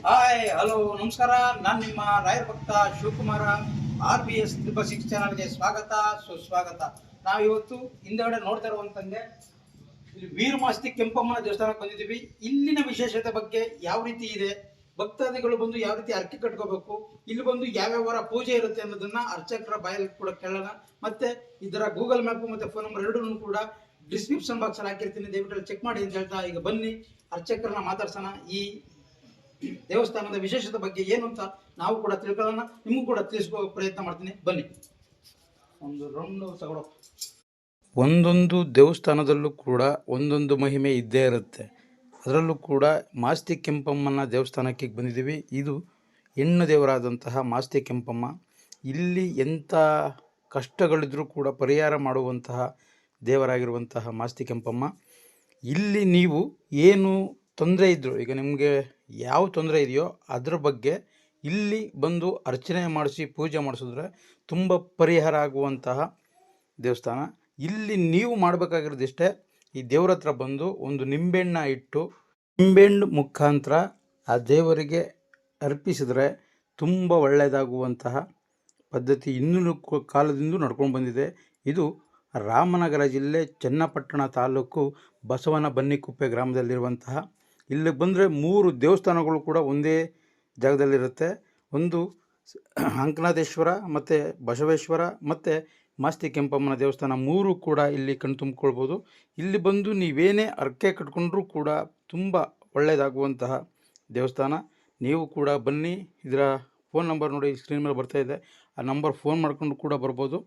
Hi hello ನಮಸ್ಕಾರ. ನಾನು ನಿಮ್ಮ ರಾಯರ ಭಕ್ತ ಶಿವಕುಮಾರ. RBS 666 ಚಾನಲ್ಗೆ ಸ್ವಾಗತ ಸುಸ್ವಾಗತ. ನಾವು ಇವತ್ತು ಹಿಂದೆಗಡೆ ನೋಡ್ತಾ ಇರುವಂತಂಗೆ ಇಲ್ಲಿ ವೀರಮಾಸ್ತಿ ಕೆಂಪಮ್ಮನ ದೇವಸ್ಥಾನಕ್ಕೆ ಬಂದಿದ್ದೀವಿ. ಇಲ್ಲಿನ ವಿಶೇಷತೆ ಬಗ್ಗೆ ಯಾವ ರೀತಿ ಇದೆ, ಭಕ್ತಾದಿಗಳು ಬಂದು ಯಾವ ರೀತಿ ಅರ್ಕೆ ಕಟ್ಕೋಬೇಕು, ಇಲ್ಲಿ ಬಂದು ಯಾವ್ಯಾವ ಪೂಜೆ ಇರುತ್ತೆ ಅನ್ನೋದನ್ನ ಅರ್ಚಕರ ಬಾಯಲ್ಲಿ ಕೂಡ ಕೇಳೋಣ. ಮತ್ತೆ ಇದರ ಗೂಗಲ್ ಮ್ಯಾಪ್ ಮತ್ತೆ ಫೋನ್ ನಂಬರ್ ಎರಡನ್ನೂ ಕೂಡ ಡಿಸ್ಕ್ರಿಪ್ಷನ್ ಬಾಕ್ಸ್ ಅಲ್ಲಿ ಹಾಕಿರ್ತೀನಿ, ದಯವಿಟ್ಟು ಚೆಕ್ ಮಾಡಿ ಅಂತ ಹೇಳ್ತಾ ಈಗ ಬನ್ನಿ ಅರ್ಚಕರನ್ನ ಮಾತಾಡ್ಸೋಣ. ಈ ದೇವಸ್ಥಾನದ ವಿಶೇಷತೆ ಬಗ್ಗೆ ಏನು ಅಂತ ನಾವು ಕೂಡ ತಿಳ್ಕೊಳ್ಳೋಣ, ನಿಮಗೂ ಕೂಡ ತಿಳಿಸ್ಕೋ ಪ್ರಯತ್ನ ಮಾಡ್ತೀನಿ. ಬನ್ನಿ ಒಂದು ರೌಂಡ್ ತಗೊಳ್ಳೋ. ಒಂದೊಂದು ದೇವಸ್ಥಾನದಲ್ಲೂ ಕೂಡ ಒಂದೊಂದು ಮಹಿಮೆ ಇದ್ದೇ ಇರುತ್ತೆ. ಅದರಲ್ಲೂ ಕೂಡ ಮಾಸ್ತಿ ಕೆಂಪಮ್ಮನ ದೇವಸ್ಥಾನಕ್ಕೆ ಬಂದಿದ್ದೀವಿ. ಇದು ಹೆಣ್ಣು ದೇವರಾದಂತಹ ಮಾಸ್ತಿ ಕೆಂಪಮ್ಮ. ಇಲ್ಲಿ ಎಂಥ ಕಷ್ಟಗಳಿದ್ರೂ ಕೂಡ ಪರಿಹಾರ ಮಾಡುವಂತಹ ದೇವರಾಗಿರುವಂತಹ ಮಾಸ್ತಿ ಕೆಂಪಮ್ಮ. ಇಲ್ಲಿ ನೀವು ಏನು ತೊಂದರೆ ಇದ್ದರೂ, ಈಗ ನಿಮಗೆ ಯಾವ ತೊಂದರೆ ಇದೆಯೋ ಅದ್ರ ಬಗ್ಗೆ ಇಲ್ಲಿ ಬಂದು ಅರ್ಚನೆ ಮಾಡಿಸಿ ಪೂಜೆ ಮಾಡಿಸಿದ್ರೆ ತುಂಬ ಪರಿಹಾರ ಆಗುವಂತಹ ದೇವಸ್ಥಾನ. ಇಲ್ಲಿ ನೀವು ಮಾಡಬೇಕಾಗಿರೋದಿಷ್ಟೇ, ಈ ದೇವ್ರ ಹತ್ರ ಬಂದು ಒಂದು ನಿಂಬೆಹಣ್ಣ ಇಟ್ಟು ನಿಂಬೆಹಣ್ಣು ಮುಖಾಂತರ ಆ ದೇವರಿಗೆ ಅರ್ಪಿಸಿದ್ರೆ ತುಂಬ ಒಳ್ಳೆಯದಾಗುವಂತಹ ಪದ್ಧತಿ ಇನ್ನೂ ಕಾಲದಿಂದ ನಡ್ಕೊಂಡು ಬಂದಿದೆ. ಇದು ರಾಮನಗರ ಜಿಲ್ಲೆ ಚನ್ನಪಟ್ಟಣ ತಾಲೂಕು ಬಸವನ ಬನ್ನಿಕುಪ್ಪೆ ಗ್ರಾಮದಲ್ಲಿರುವಂತಹ, ಇಲ್ಲಿ ಬಂದರೆ 3 ದೇವಸ್ಥಾನಗಳು ಕೂಡ ಒಂದೇ ಜಾಗದಲ್ಲಿರುತ್ತೆ. ಒಂದು ಅಂಕನಾಥೇಶ್ವರ ಮತ್ತು ಬಸವೇಶ್ವರ ಮತ್ತು ಮಾಸ್ತಿ ಕೆಂಪಮ್ಮನ ದೇವಸ್ಥಾನ 3 ಕೂಡ ಇಲ್ಲಿ ಕಣ್ ತುಂಬಿಕೊಳ್ಬೋದು. ಇಲ್ಲಿ ಬಂದು ನೀವೇನೇ ಅರ್ಕೆ ಕಟ್ಕೊಂಡ್ರೂ ಕೂಡ ತುಂಬ ಒಳ್ಳೆಯದಾಗುವಂತಹ ದೇವಸ್ಥಾನ. ನೀವು ಕೂಡ ಬನ್ನಿ. ಇದರ ಫೋನ್ ನಂಬರ್ ನೋಡಿ ಸ್ಕ್ರೀನ್ ಮೇಲೆ ಬರ್ತಾ ಇದೆ, ಆ ನಂಬರ್ ಫೋನ್ ಮಾಡ್ಕೊಂಡು ಕೂಡ ಬರ್ಬೋದು.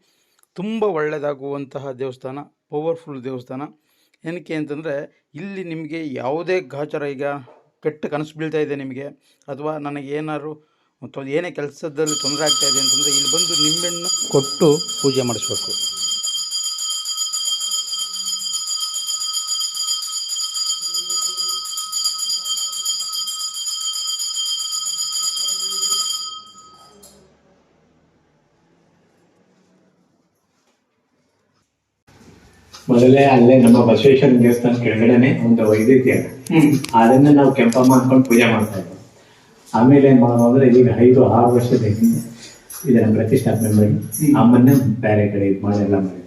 ತುಂಬ ಒಳ್ಳೆಯದಾಗುವಂತಹ ದೇವಸ್ಥಾನ, ಪವರ್ಫುಲ್ ದೇವಸ್ಥಾನ. ಏನಕ್ಕೆ ಅಂತಂದರೆ ಇಲ್ಲಿ ನಿಮಗೆ ಯಾವುದೇ ಗಾಚಾರ, ಈಗ ಕೆಟ್ಟ ಕನಸು ಬೀಳ್ತಾ ಇದೆ ನಿಮಗೆ, ಅಥವಾ ನನಗೆ ಏನಾದ್ರು ಏನೇ ಕೆಲಸದಲ್ಲಿ ತೊಂದರೆ ಆಗ್ತಾಯಿದೆ ಅಂತಂದರೆ ಇಲ್ಲಿ ಬಂದು ನಿಂಬೆಹಣ್ಣು ಕೊಟ್ಟು ಪೂಜೆ ಮಾಡಿಸ್ಬೇಕು. ಮೊದಲೇ ಅಲ್ಲೇ ನಮ್ಮ ಬಸವೇಶ್ವರ ದೇವಸ್ಥಾನ ಕೆಳಗಡೆನೆ ಒಂದು ವೈದ್ಯಕೀಯ, ಅದನ್ನ ನಾವು ಕೆಂಪಮ್ಮ ಅನ್ಕೊಂಡು ಪೂಜೆ ಮಾಡ್ತಾ ಇದ್ವಿ. ಆಮೇಲೆ ಏನ್ ಮಾಡೋದು ಅಂದ್ರೆ ಈಗ 5-6 ವರ್ಷದ ಹಿಂದೆ ಇದನ್ನ ಪ್ರತಿಷ್ಠಾಪನೆ ಮಾಡಿ ಅಮ್ಮನ್ನ ಬೇರೆ ಕಡೆ ಇದು ಮಾಡಿ ಎಲ್ಲ ಮಾಡಿ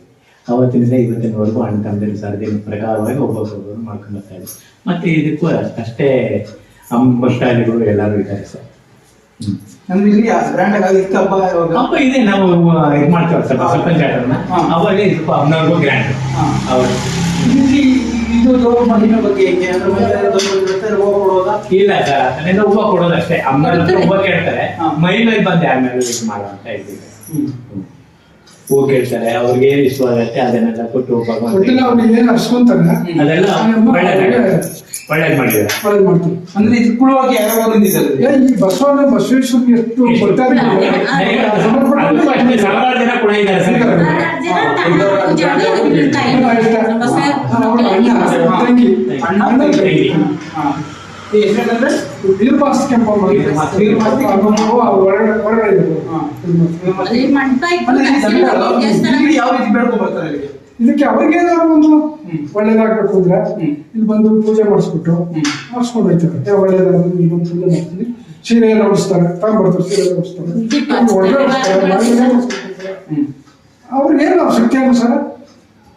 ಅವತ್ತಿನಿಂದ ಇವತ್ತಿನವರೆಗೂ ಅಣ್ಣ ತಮ್ಮದಲ್ಲಿ ಸಾರ್ವಜನಿಕ ಪ್ರಕಾರವಾಗಿ ಒಬ್ಬೊಬ್ಬರು ಮಾಡ್ಕೊಂಡು ಬರ್ತಾ ಇದ್ವಿ. ಮತ್ತೆ ಇದಕ್ಕೂ ಅಷ್ಟೇ ಭಕ್ತಾದಿಗಳು ಎಲ್ಲರೂ ಇದ್ದಾರೆ ಸರ್. ಹಬ್ಬ ಇದೆ, ನಾವು ಇದು ಮಾಡ್ತೀವಿ ಸರ್ ಪಂಚಾಯತ್ನ, ಅವಾಗ ಇದಕ್ಕೂ ಅಮ್ಮನವ್ರಿಗೂ ಗ್ರ್ಯಾಂಡ್ ಅವರು. ಇದು ಮಹಿಮೆ ಬಗ್ಗೆ ಇಲ್ಲ ಸರ್, ಅದರಿಂದ ಹೂವು ಕೊಡೋದಷ್ಟೇ. ಅಮ್ಮನವ್ರ ಹೂವು ಕೇಳ್ತಾರೆ, ಮೈಮೇಲೆ ಬಂದು ಆಮೇಲೆ ಇದು ಮಾಡುವಂತ ಇದ್ದೀವಿ. ಹೂ ಕೇಳ್ತಾರೆ, ಅವ್ರಿಗೆ ಏನು ಇಷ್ಟವಾಗತ್ತೆ ಅದನ್ನೆಲ್ಲ ಕೊಟ್ಟು ಅದೆಲ್ಲ ಒಳ್ಳೇದು ಮಾಡಿದ್ದಾರೆ. ಅಂದ್ರೆ ಇದು ಕುಳುವಾಗಿ ಯಾರು ಈ ಬಸವಣ್ಣ ಬಸವೇಶ್ವರ ಎಷ್ಟು ಸಾವಿರಾರು ಜನ ಕೂಡ ಇದ್ದಾರೆ ಸರ್. ವೀರಮಾಸ್ತಿ ಕೆಂಪಮ್ಮ ಇದಕ್ಕೆ ಅವ್ರಿಗೇನಾದ್ರು ಒಂದು ಒಳ್ಳೇದಾಗ್ಬೇಕು ಅಂದ್ರೆ ಇಲ್ಲಿ ಬಂದು ಪೂಜೆ ಮಾಡಿಸ್ಬಿಟ್ಟು ಮಾಡಿಸ್ಕೊಂಡು ಹೋಯ್ತಾರೆ. ಒಳ್ಳೇದಾದ್ರು ಇಲ್ಲಿ ಬಂದು ಪೂಜೆ ಮಾಡ್ತೀನಿ, ಸೀರೆ ಎಲ್ಲ ಉಡಿಸ್ತಾರೆ, ತಗೊಂಡ್ಬರ್ತಾರೆ, ಸೀರೆ ಎಲ್ಲ ಉಡಿಸ್ತಾರೆ. ಅವ್ರಿಗೇನು ಶಕ್ತಿಯಾನುಸಾರ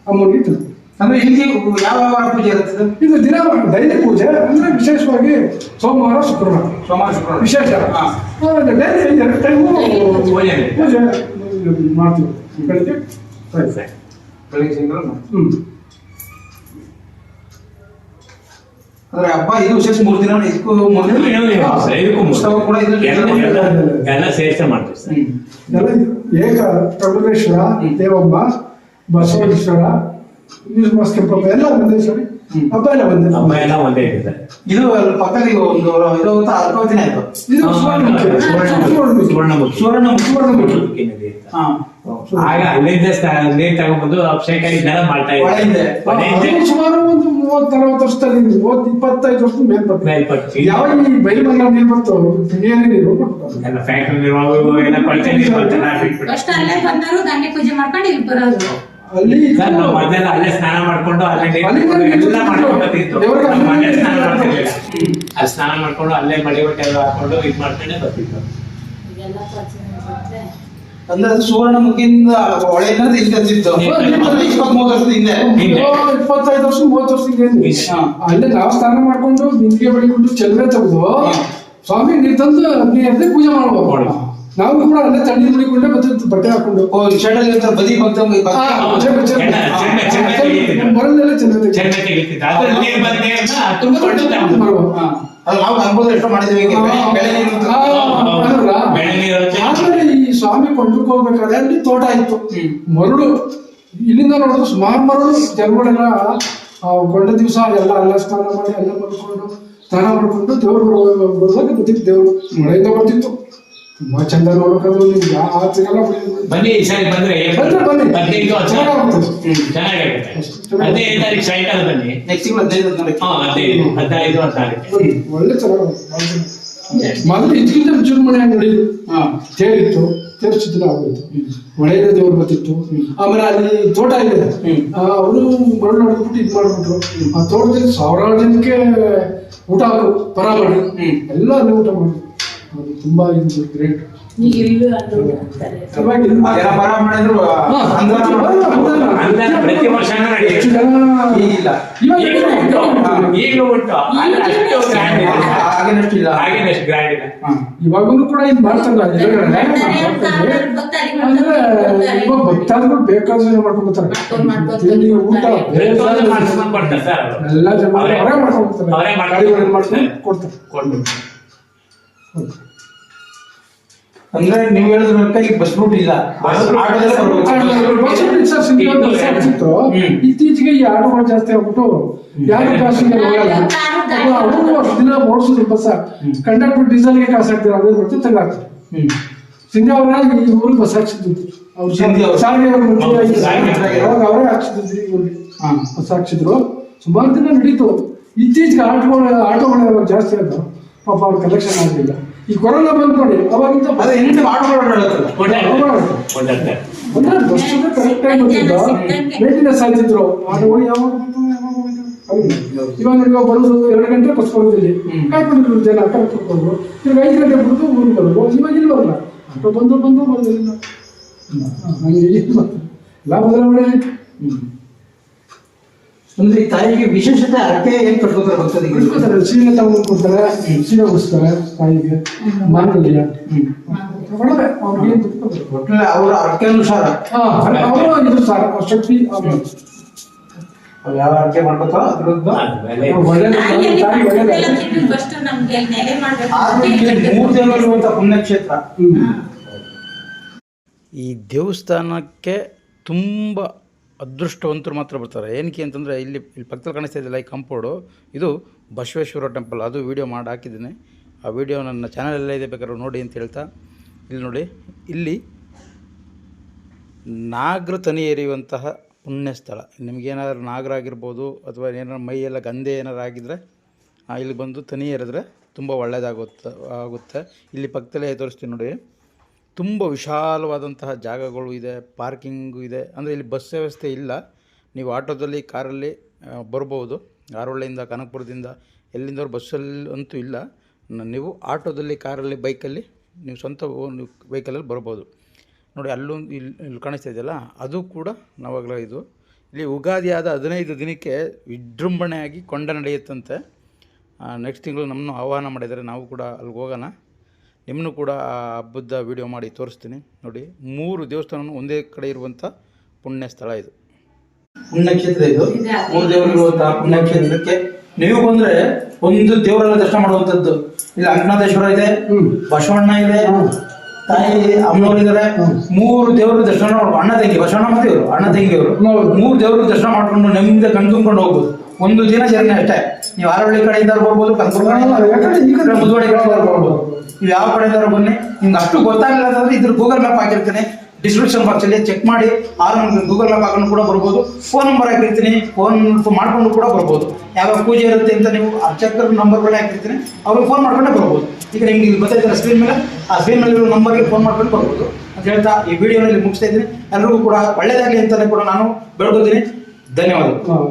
ಅಮ್ಮನಿಗೆ ತಿಳ್ಕೊಂಡು ಅಂದ್ರೆ ಇಲ್ಲಿ ಯಾವ ಪೂಜೆ ಇರುತ್ತದೆ? ಇದು ದಿನ ಡೈಲಿ ಪೂಜೆ ಅಂದ್ರೆ ವಿಶೇಷವಾಗಿ ಸೋಮವಾರ ಶುಕ್ರವಾರ ವಿಶೇಷ ಡೈಲಿ 2 ಟೈಮು ಪೂಜೆ ಮಾಡ್ತೀವಿ. ಬೆಳಿಗ್ಗೆ ಅಂದ್ರೆ ಹಬ್ಬ ಇದು ವಿಶೇಷ 3 ದಿನ, ಇದಕ್ಕೂ 3 ದಿನ ಉತ್ಸವ ಕೂಡ ಎಲ್ಲ ಸೇರಿಸಿ ಮಾಡ್ತೀವಿ. ಏಕ ಪ್ರಭುರೇಶ್ವರ, ದೇವಮ್ಮ, ಬಸವೇಶ್ವರ, ವೀರಮಾಸ್ತಿ ಕೆಂಪಮ್ಮ ಎಲ್ಲ ಒಂದೇ ಸರಿ. ಹಬ್ಬ ಎಲ್ಲ ಒಂದೇ, ಹಬ್ಬ ಎಲ್ಲ ಒಂದೇ ಇದೆ. ಇದು ಪಕ್ಕದಲ್ಲಿ ಒಂದು ಇದು ಅರ್ಕಾವತಿನ ಆಯ್ತು. ಇದು ಸುವರ್ಣಮುಖಿ ನದಿ ಆಗ ಅಲ್ಲಿಂದ ತಗೊಂಡ್ಬಂದು ಅಭಿಷೇಕ ಇದನ್ನೆಲ್ಲ ಮಾಡ್ತಾ ಇದ್ದಾರೆ. ಸುಮಾರು ಒಂದು 30-40 ವರ್ಷದಲ್ಲಿ 25 ವರ್ಷದ ಮೇಲ್ಪಟ್ಟು ಯಾವಾಗ ಈ ಬೈಲಮಂಗಲ ನೀರು ಬಂತು, ನೀರು ಎಲ್ಲ ಫ್ಯಾಕ್ಟರಿ ನಿರ್ವಾಹಕರು ಎಲ್ಲ ಕೊಳಚೆ ನೀರು ಅಲ್ಲಿ ನಾವು ಮೊದಲೆಲ್ಲ ಅಲ್ಲೇ ಸ್ನಾನ ಮಾಡ್ಕೊಂಡು ಅಲ್ಲೇ ಎಲ್ಲ ಮಾಡ್ಕೊಂಡು ಸ್ನಾನ ಮಾಡ್ತಿರ್ಲಿಲ್ಲ. ಅಲ್ಲಿ ಸ್ನಾನ ಮಾಡ್ಕೊಂಡು ಅಲ್ಲೇ ಮಳೆ ಬಟ್ಟೆ ಎಲ್ಲ ಹಾಕೊಂಡು ಇದ್ ಮಾಡ್ಕೊಂಡೆ ಬರ್ತಿದ್ರು. ಅಂದ್ರೆ ಅದು ಸುವರ್ಣಮುಖಿಯಿಂದ ಹೊಳೆ ಏನಾದ್ರು ಹಿಂದೆ ತಂದಿದ್ದು. 23 ವರ್ಷದ ಹಿಂದೆ. 25 ವರ್ಷ 30 ವರ್ಷಕ್ಕೆ ಅಲ್ಲೇ ನಾವು ಸ್ನಾನ ಮಾಡ್ಕೊಂಡು ನಿಂಗೆ ಬಳಿಕೊಂಡು ಚೆಲುವೆ ತೆಗೆದು ಸ್ವಾಮಿ ನೀರು ತಂದು ಅಗ್ನಿ ಪೂಜೆ ಮಾಡ್ಬೋದು. ನಾವು ಕೂಡ ಅಲ್ಲೇ ತಣ್ಣೀರು ಮುಡಿಕೊಂಡೆ ಮತ್ತೆ ಬಟ್ಟೆ ಹಾಕೊಂಡು ಶೆಡಲ್ಲಿ ಇರ್ತಾರೆ ಬದಿ ಮರಳೆಲ್ಲ ಚೆಲುವೆ ಚೆನ್ನ ತೆಗಿತಿದ್ದ ಅದ್ರಲ್ಲಿ ನೀರು ಬಂದೆ ಅಂತ ತುಂಬಿಕೊಂಡು ಅದು ನಾವು ಅನುಭವ ಎಷ್ಟು ಮಾಡಿದ್ವಿ. ಬೆಳೆ ನೀರು ಆಮೇಲೆ ಈ ಸ್ವಾಮಿ ಕೊಂಡಕ್ಕೆ ಹೋಗ್ಬೇಕಾದ್ರೆ ಅಲ್ಲಿ ತೋಟ ಇತ್ತು, ಮರಳು ಇಲ್ಲಿಂದ ನೋಡಿದ್ರೆ ಸುಮಾರು ಮರಳು. ಜನಗಳೆಲ್ಲ ಕೊಂಡ ದಿವಸ ಎಲ್ಲ ಅಲ್ಲ ಸ್ನಾನ ಮಾಡಿ ಅಲ್ಲ ಬರ್ಕೊಂಡು ಸ್ನಾನ ಮಾಡ್ಕೊಂಡು ದೇವ್ರು ಬರುವಾಗ ಬರ್ತಿತ್ತು. ದೇವ್ರು ಮಳೆಯಿಂದ ಬರ್ತಿತ್ತು, ತುಂಬಾ ಚಂದ ನೋಡ್ಕೊಂಡು ನಿಮ್ಗೆ ಆಚೆಗೆಲ್ಲ ಬನ್ನಿ. ಈ ಸಾರಿ ಬಂದ್ರೆ ಬನ್ನಿ 15 ಚೆನ್ನಾಗಿರುತ್ತೆ. 15 ತಾರೀಕು ಸಾಯಂಕಾಲ ಬನ್ನಿ. ನೆಕ್ಸ್ಟ್ ತಿಂಗಳು 15 ಒಳ್ಳೆ ಚೆನ್ನಾಗಿ ಮೊದಲು ಇದಕ್ಕಿಂತ ವಿಜೃಂಭಣೆ ನಡೆಯುದು. ತೇರಿತ್ತು, ತೇರಿಸಿದ್ರೆ ಆಗೋಯ್ತು. ಮಳೆಯಿಂದ ದೇವ್ರು ಬರ್ತಿತ್ತು. ಆಮೇಲೆ ಅಲ್ಲಿ ತೋಟ ಇದೆ, ಅವರು ಮರಳು ನೋಡ್ಬಿಟ್ಟು ಇದು ಮಾಡ್ಬಿಟ್ರು. ಆ ತೋಟದಲ್ಲಿ ಸಾವಿರಾರು ಜನಕ್ಕೆ ಊಟ ಹಾಕು ಪರ ಮಾಡಿ ಎಲ್ಲ ಅಲ್ಲಿ ಊಟ ಮಾಡಿ. ಅದು ತುಂಬಾ ಇದು ಗ್ರೇಟ್. ಪ್ರತಿ ವರ್ಷ ಈಗಲೂ ಉಂಟು, ಇವಾಗಲೂ ಕೂಡ ಇದು ಮಾಡ್ತಾರೆ. ಅಂದ್ರೆ ಇವಾಗ ಭಕ್ತಾದಿಗಳು ಬೇಕಾದ್ರೆ ಮಾಡ್ಕೊಂಡ್ಬರ್ತಾರೆ. ಊಟ ಎಲ್ಲ ಜನ ಅವರೇ ಮಾಡ್ಕೊಂಡು ಕೊಡ್ತಾರೆ. ಅಂದ್ರೆ ನೀವು ಹೇಳಿದ್ರೆ ಈಗ ಬಸ್ ರೂಟ್ ಇಲ್ಲ, ಇತ್ತೀಚೆಗೆ ಈ ಆಟೋಗಳು ಜಾಸ್ತಿ ಆಗ್ಬಿಟ್ಟು ಯಾರು ಪ್ಯಾಸೆಂಜರ್ ಹೋಗಲ್ಲ. ಅವರು ಅಷ್ಟು ದಿನ ಓಡಿಸಿದ್ರು ಬಸ್, ಕಂಡಕ್ಟರ್ ಡೀಸೆಲ್ಗೆ ಕಾಸು ಹಾಕ್ತಾರೆ, ಅದೇ ಬರ್ತು ತೆಗೆದಾಕ್ತಾರೆ. ಸಿಂಧೆ ಅವರ ಈ ಊರಿಗೆ ಬಸ್ ಹಾಕ್ಸಿದ್ರು, ಅವ್ರು ಸಾರಿಗೆ ಅವರೇ ಹಾಕ್ಸಿದ್ರು, ಬಸ್ ಹಾಕ್ಸಿದ್ರು. ಸುಮಾರು ದಿನ ನಡೀತು. ಇತ್ತೀಚೆಗೆ ಆಟೋಗಳು ಜಾಸ್ತಿ ಆದ, ಪಾಪ ಅವ್ರ ಕಲೆಕ್ಷನ್ ಆಗಲಿಲ್ಲ. ಈ ಕೊರೋನಾ ಬಂದ್ಕೊಡಿ ಅವಾಗಿಂದ ಕರೆಕ್ಟ್ ಆಗಿ ಬಂದಿದ್ದು ಮೇಂಟೆನೆನ್ಸ್ ಆಗ್ತಿದ್ರು ಆಟೋಗಳು. ಯಾವಾಗ ಇವಾಗ ಬರೋದು 2 ಗಂಟೆ ಬಸ್ ಬರೋದಿಲ್ಲ, ಕಾಯ್ಕೊಂಡಿದ್ರು ಜನ ಕರ್ಕೊಂಡು. ಈಗ 5 ಗಂಟೆ ಬಿಟ್ಟು ಊರಿಗೆ ಬರೋದು. ಇವಾಗ ಇಲ್ಲಿ ಬರಲ್ಲ, ಆಟೋ ಬಂದು ಬರೋದಿಲ್ಲ. ಹಂಗೆ ಎಲ್ಲ ಬದಲಾವಣೆ ಆಯ್ತು. ಅಂದ್ರೆ ಈ ತಾಯಿಗೆ ವಿಶೇಷತೆ ಅರಕೆ ಏನ್ ಕಟ್ಕೋತಾರೆ ಭಕ್ತರಿಗೆ? ಸೀರೆ ತಗೊಂಡ್ಕೊಡ್ತಾರೆ, ಸೀರೆ ಉಡಿಸ್ತಾರೆ ತಾಯಿಗೆ, ಮಾಂಗಲ್ಯ ಒಳ್ಳೆ ಅವ್ರಿಗೆ ಏನ್ ಒಟ್ಟಿನಲ್ಲಿ ಅವರ ಅರಕೆ ಅನುಸಾರ ಅವರು ಇದು ಸಾರ ಶಕ್ತಿ ಯಾವ ಅರಕೆ ಮಾಡ್ಬೇಕೋ ಅದ್ರದ್ದು ಒಳ್ಳೆ ತಾಯಿ ಒಳ್ಳೆ 3 ದೇವರಿರುವಂತ ಪುಣ್ಯಕ್ಷೇತ್ರ. ಈ ದೇವಸ್ಥಾನಕ್ಕೆ ತುಂಬ ಅದೃಷ್ಟವಂತರು ಮಾತ್ರ ಬರ್ತಾರೆ. ಏನಕ್ಕೆ ಅಂತಂದರೆ ಇಲ್ಲಿ ಪಕ್ಕದಲ್ಲಿ ಕಾಣಿಸ್ತಾ ಇದೆಯಲ್ಲ ಈ ಕಾಂಪೌಂಡು, ಇದು ಬಸವೇಶ್ವರ ಟೆಂಪಲ್. ಅದು ವೀಡಿಯೋ ಮಾಡಿ ಹಾಕಿದ್ದೀನಿ, ಆ ವಿಡಿಯೋ ನನ್ನ ಚಾನಲಲ್ಲೇ ಇದೆ, ಬೇಕಾದ್ರೆ ನೋಡಿ ಅಂತ ಹೇಳ್ತಾ. ಇಲ್ಲಿ ನೋಡಿ, ಇಲ್ಲಿ ನಾಗರ ತನಿ ಎರೆಯುವಂತಹ ಪುಣ್ಯ ಸ್ಥಳ. ನಿಮಗೇನಾದ್ರೂ ನಾಗರ ಆಗಿರ್ಬೋದು ಅಥವಾ ಏನಾದ್ರು ಮೈಯೆಲ್ಲ ಗಂಧೆ ಏನಾರು ಆಗಿದ್ದರೆ ಇಲ್ಲಿ ಬಂದು ತನಿ ಎರೆದ್ರೆ ತುಂಬ ಆಗುತ್ತೆ. ಇಲ್ಲಿ ಪಕ್ಕದಲ್ಲೇ ತೋರಿಸ್ತೀನಿ ನೋಡಿ, ತುಂಬ ವಿಶಾಲವಾದಂತಹ ಜಾಗಗಳು ಇದೆ, ಪಾರ್ಕಿಂಗು ಇದೆ. ಅಂದರೆ ಇಲ್ಲಿ ಬಸ್ ವ್ಯವಸ್ಥೆ ಇಲ್ಲ, ನೀವು ಆಟೋದಲ್ಲಿ ಕಾರಲ್ಲಿ ಬರ್ಬೋದು. ಆರೋಳಿಯಿಂದ ಕನಕಪುರದಿಂದ ಎಲ್ಲಿಂದವ್ರು ಬಸ್ಸಲ್ಲಿ ಅಂತೂ ಇಲ್ಲ. ನೀವು ಆಟೋದಲ್ಲಿ ಕಾರಲ್ಲಿ ಬೈಕಲ್ಲಿ ನೀವು ಸ್ವಂತ ವೆಹಿಕಲಲ್ಲಿ ಬರ್ಬೋದು. ನೋಡಿ ಅಲ್ಲೊಂದು ಇಲ್ಲಿ ಕಾಣಿಸ್ತಾ ಇದೆಯಲ್ಲ, ಅದು ಕೂಡ ನವಗ್ರಹ. ಇದು ಇಲ್ಲಿ ಉಗಾದಿ ಆದ 15 ದಿನಕ್ಕೆ ವಿಜೃಂಭಣೆಯಾಗಿ ಕೊಂಡ ನಡೆಯುತ್ತಂತೆ. ನೆಕ್ಸ್ಟ್ ತಿಂಗಳು ನಮ್ಮನ್ನು ಆಹ್ವಾನ ಮಾಡಿದ್ದಾರೆ, ನಾವು ಕೂಡ ಅಲ್ಲಿಗೆ ಹೋಗೋಣ. ನಿಮ್ಮನ್ನು ಕೂಡ ಆ ಹಬ್ಬದ ವಿಡಿಯೋ ಮಾಡಿ ತೋರಿಸ್ತೀನಿ. ನೋಡಿ 3 ದೇವಸ್ಥಾನ ಒಂದೇ ಕಡೆ ಇರುವಂಥ ಪುಣ್ಯ ಸ್ಥಳ ಇದು, ಪುಣ್ಯಕ್ಷೇತ್ರ. ಇದು 3 ದೇವರಿರುವಂತಹ ಪುಣ್ಯಕ್ಷೇತ್ರಕ್ಕೆ ನೀವು ಬಂದ್ರೆ ಒಂದು ದೇವರೆಲ್ಲ ದರ್ಶನ ಮಾಡುವಂಥದ್ದು. ಇಲ್ಲಿ ಅಂಕನಾಥೇಶ್ವರ ಇದೆ, ಬಸವಣ್ಣ ಇದೆ, ತಾಯಿ ಅಮ್ಮನವ್ರು ಇದ್ದಾರೆ. 3 ದೇವರು ದರ್ಶನ ಮಾಡ್ಕೊಂಡು ಅಣ್ಣ ತಂಗಿ, ಬಸವಣ್ಣ ಮತ್ತೆ ಇವರು ಅಣ್ಣ ತಂಗಿಯವರು 3 ದೇವರು ದರ್ಶನ ಮಾಡ್ಕೊಂಡು ನೆಮ್ಮದಿ ಕಣ್ತುಂಬ್ಕೊಂಡು ಹೋಗ್ಬೋದು. ಒಂದು ದಿನ ಜರ್ನಿ ಅಷ್ಟೇ. ನೀವು ಆರೋಳಿ ಕಡೆಯಿಂದ ಬರ್ಬೋದು, ಕನಕಪುರ ಕಡೆಯಿಂದ, ಮುದುವಾಡಿ ಕಡೆಯಿಂದ ಬರ್ಬೋದು. ನೀವು ಯಾವ ಕಡೆಯಿಂದ ಬನ್ನಿ. ನಿಮ್ಗೆ ಅಷ್ಟು ಗೊತ್ತಾಗಲಿಲ್ಲ ಅಂತಂದ್ರೆ ಇದ್ರ ಗೂಗಲ್ ಮ್ಯಾಪ್ ಹಾಕಿರ್ತೀನಿ ಡಿಸ್ಕ್ರಿಪ್ಷನ್ ಬಾಕ್ಸಲ್ಲಿ, ಚೆಕ್ ಮಾಡಿ ಗೂಗಲ್ ಮ್ಯಾಪ್ ಹಾಕೊಂಡು ಕೂಡ ಬರ್ಬೋದು. ಫೋನ್ ನಂಬರ್ ಹಾಕಿರ್ತೀನಿ, ಫೋನ್ ಮಾಡ್ಕೊಂಡು ಕೂಡ ಬರ್ಬೋದು. ಯಾವಾಗ ಪೂಜೆ ಇರುತ್ತೆ ಅಂತ ನೀವು ಅರ್ಚಕರ ನಂಬರ್ಗಳೇ ಹಾಕಿರ್ತೀನಿ, ಅವ್ರಿಗೆ ಫೋನ್ ಮಾಡ್ಕೊಂಡೇ ಬರ್ಬೋದು. ಈಗ ನಿಮ್ಗೆ ಇಲ್ಲಿ ಗೊತ್ತಾಯ್ತಲ್ಲ ಸ್ಕ್ರೀನ್ ಮೇಲೆ, ಆ ಸ್ಕ್ರೀನ್ ಮೇಲೆ ಇರೋ ನಂಬರ್ಗೆ ಫೋನ್ ಮಾಡ್ಕೊಂಡು ಬರ್ಬೋದು ಅಂತ ಹೇಳ್ತಾ ಈ ವಿಡಿಯೋನಲ್ಲಿ ಮುಗಿಸ್ತಾ ಇದ್ದೀನಿ. ಎಲ್ಲರಿಗೂ ಕೂಡ ಒಳ್ಳೇದಾಗಲಿ ಅಂತಲೇ ಕೂಡ ನಾನು ಬೇಡ್ಕೊತೀನಿ. ಧನ್ಯವಾದಗಳು.